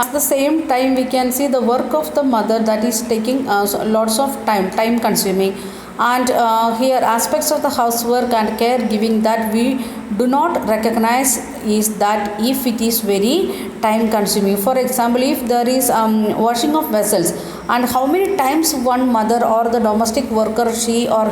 At the same time, we can see the work of the mother that is taking lots of time consuming. And here aspects of the housework and caregiving that we do not recognize is that if it is very time consuming. For example, if there is washing of vessels, and how many times one mother or the domestic worker, she or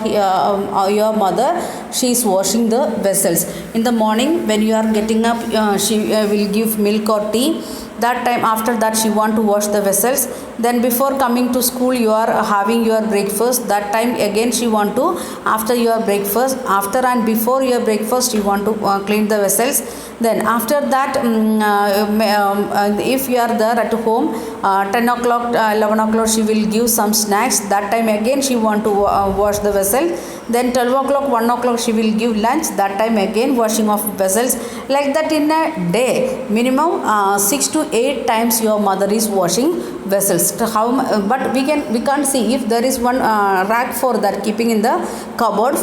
your mother, she is washing the vessels. In the morning when you are getting up, she will give milk or tea. That time, after that, she want to wash the vessels. Then before coming to school, you are having your breakfast. That time again she want to, after your breakfast, after and before your breakfast, you want to clean the vessels. Then after that, if you are there at home, 10 o'clock, 11 o'clock, she will give some snacks. That time again she want to wash the vessel. Then 12 o'clock, 1 o'clock, she will give lunch. That time again washing of vessels. Like that, in a day minimum 6 to 8 times your mother is washing vessels. How but we can't see if there is one rack for that, keeping in the cupboard,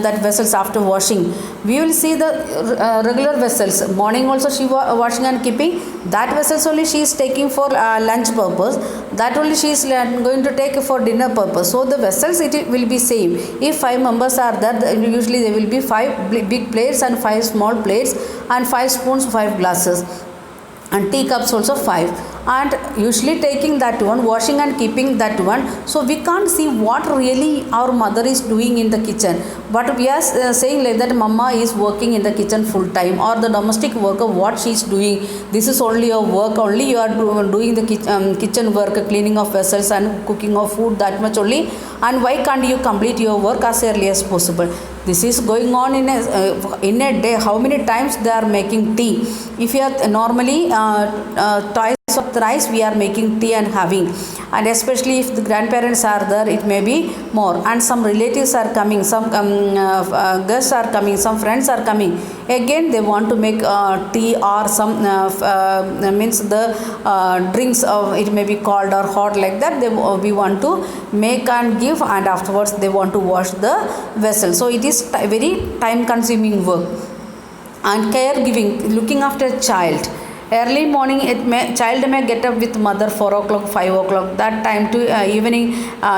that vessels after washing. We will see the regular vessels. Morning also she washing and keeping. That vessels only she is taking for lunch purpose. That only she is going to take for dinner purpose. So the vessels, it will be same. If 5 members are there, usually there will be 5 big plates and 5 small plates, and 5 spoons, 5 glasses, and teacups also 5, and usually taking that one, washing and keeping that one. So we can't see what really our mother is doing in the kitchen, but we are saying like that mama is working in the kitchen full time, or the domestic worker, what she is doing, this is only your work, only you are doing the kitchen work, cleaning of vessels and cooking of food, that much only, and why can't you complete your work as early as possible? This is going on in a day. How many times they are making tea? If you are normally twice or thrice we are making tea and having, and especially if the grandparents are there, it may be more, and some relatives are coming, some guests are coming, some friends are coming, again they want to make tea or some means the drinks, it may be cold or hot, like that we want to make and give, and afterwards they want to wash the vessel. So it is very time consuming work. And caregiving, looking after a child, early morning, child may get up with mother 4 o'clock, 5 o'clock, that time to evening,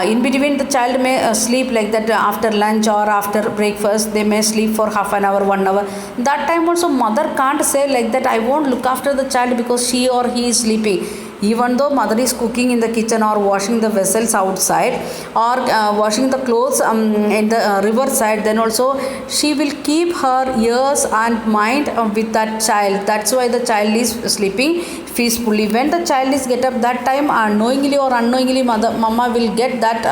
in between the child may sleep, like that after lunch or after breakfast they may sleep for half an hour, 1 hour. That time also mother can't say like that, I won't look after the child because she or he is sleeping. Even though mother is cooking in the kitchen or washing the vessels outside, or washing the clothes in the river side, then also she will keep her ears and mind with that child. That's why the child is sleeping peacefully. When the child is get up, that time knowingly or unknowingly mama will get that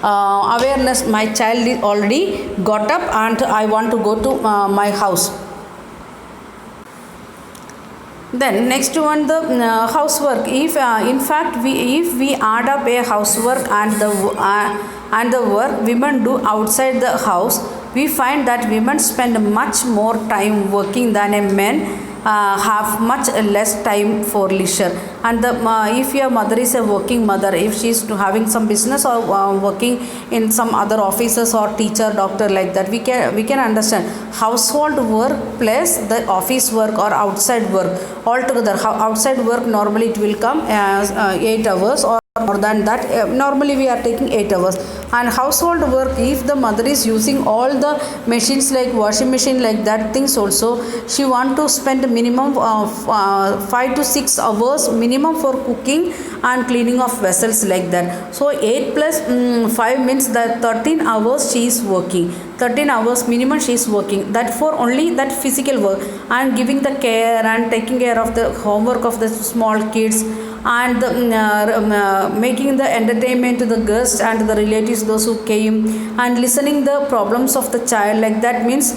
awareness, my child is already got up and I want to go to my house. Then next one, the housework. If in fact if we add up a housework and the work women do outside the house, we find that women spend much more time working than a man have much less time for leisure. And the if your mother is a working mother, if she is having some business or working in some other offices or teacher, doctor, like that, we can understand household work plus the office work or outside work altogether. Outside work normally it will come as 8 hours or more than that. Normally we are taking 8 hours. And household work, if the mother is using all the machines like washing machine, like that things also, she want to spend minimum of 5 to 6 hours minimum for cooking and cleaning of vessels, like that. So 8 plus 5 means that 13 hours she is working. 13 hours minimum she is working, that for only that physical work, and giving the care and taking care of the homework of the small kids, and making the entertainment to the guests and the relatives, those who came, and listening the problems of the child, like that means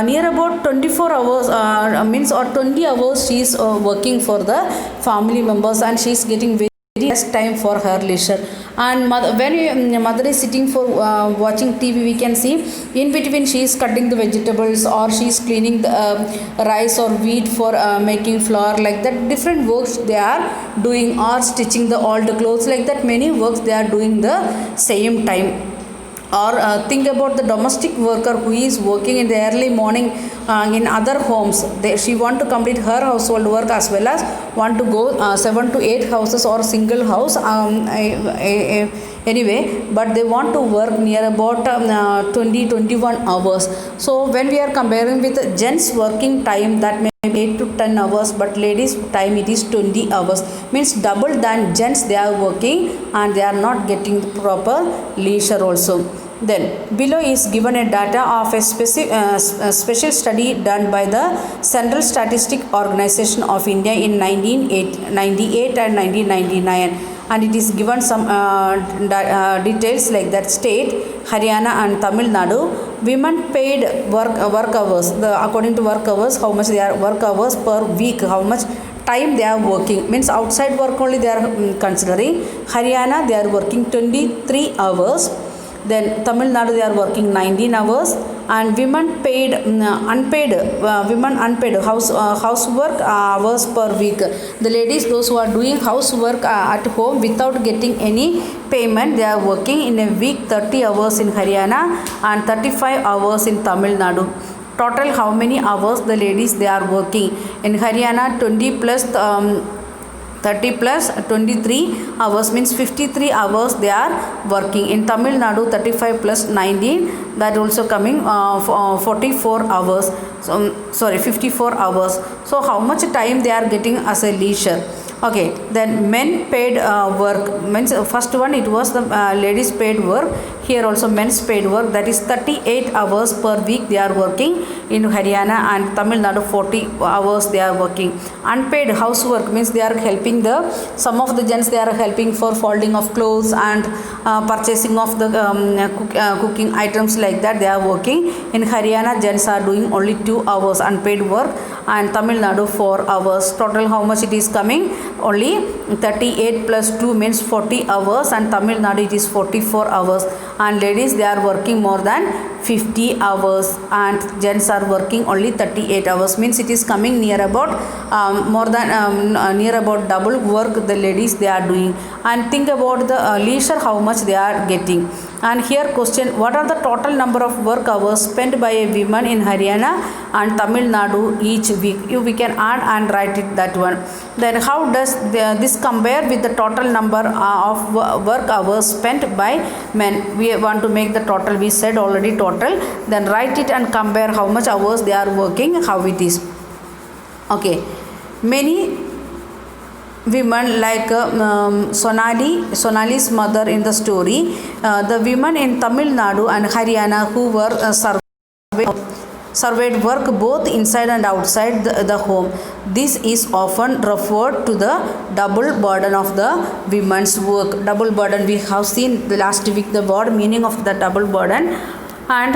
near about 24 hours means or 20 hours she is working for the family members, and she is getting very less time for her leisure. And when mother is sitting for watching TV, we can see in between she is cutting the vegetables, or she is cleaning the rice or wheat for making flour, like that different works they are doing, or stitching the old clothes, like that many works they are doing the same time. or think about the domestic worker who is working in the early morning in other homes. She want to complete her household work as well as want to go 7 to 8 houses or single house, anyway, but they want to work near about 20-21 hours. So when we are comparing with gents working time, that may be 8 to 10 hours, but ladies time it is 20 hours, means double than gents they are working, and they are not getting the proper leisure also. Then below is given a data of a special study done by the Central Statistic Organization of India in 1998 and 1999, and it is given some details like that. State Haryana and Tamil Nadu women paid work hours, according to work hours, how much they are work hours per week, how much time they are working, means outside work only they are considering. Haryana they are working 23 hours, then Tamil Nadu they are working 19 hours, and women paid unpaid housework hours per week. The ladies, those who are doing housework at home without getting any payment, they are working in a week 30 hours in Haryana and 35 hours in Tamil Nadu. Total how many hours the ladies they are working? In Haryana 20 plus 30 plus 23 hours, means 53 hours they are working. In Tamil Nadu 35 plus 19, that also coming 44 hours. So, sorry, 54 hours. So how much time they are getting as a leisure? Okay, then men paid work, means first one it was the ladies paid work. Here also men's paid work, that is 38 hours per week they are working in Haryana, and Tamil Nadu 40 hours they are working. Unpaid housework means they are helping some of the gents they are helping for folding of clothes and purchasing of the cooking items like that they are working. In Haryana gents are doing only 2 hours unpaid work, and Tamil Nadu 4 hours. Total how much it is coming? Only 38 plus 2 means 40 hours, and Tamil Nadu it is 44 hours. And ladies they are working more than 50 hours, and gents are working only 38 hours, means it is coming near about more than near about double work the ladies they are doing. And think about the leisure, how much they are getting. And here question, what are the total number of work hours spent by a woman in Haryana and Tamil Nadu each week? We can add and write it that one. Then how does this compare with the total number of work hours spent by men? We want to make the total, we said already total, then write it and compare how much hours they are working, how it is. Okay, many women like Sonali's mother in the story, the women in Tamil Nadu and Haryana who were surveyed work both inside and outside the home. This is often referred to the double burden of the women's work. Double burden, we have seen the last week the word meaning of the double burden. And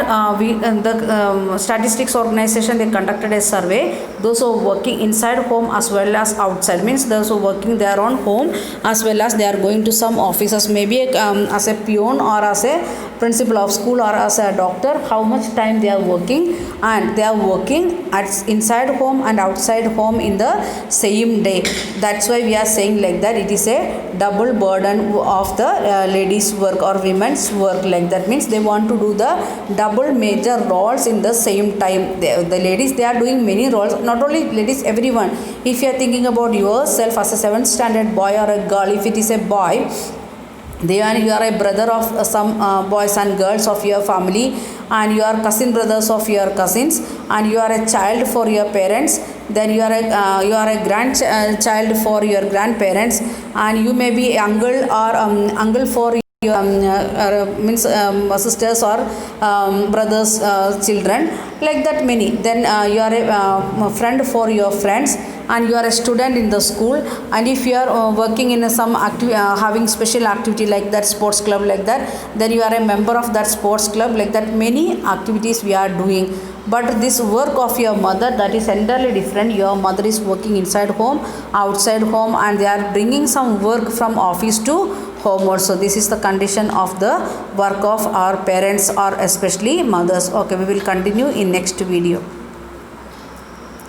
the statistics organization, they conducted a survey. Those who are working inside home as well as outside, means those who are working their own home as well as they are going to some offices, maybe as a peon or as a principal of school or as a doctor, how much time they are working. And they are working at inside home and outside home in the same day. That's why we are saying like that it is a double burden of the ladies work or women's work, like that means they want to do the double major roles in the same time. The ladies they are doing many roles, not only ladies, everyone. If you are thinking about yourself as a 7th standard boy or a girl, if it is a boy, you are a brother of some boys and girls of your family, and you are cousin brothers of your cousins, and you are a child for your parents, then you are a grandchild for your grandparents, and you may be uncle or uncle for your means sisters or brothers children, like that many. Then you are a friend for your friends, and you are a student in the school. And if you are working in some having special activity like that, sports club like that, then you are a member of that sports club, like that many activities we are doing. But this work of your mother, that is entirely different. Your mother is working inside home, outside home, and they are bringing some work from office to home also. This is the condition of the work of our parents or especially mothers. Okay, we will continue in next video.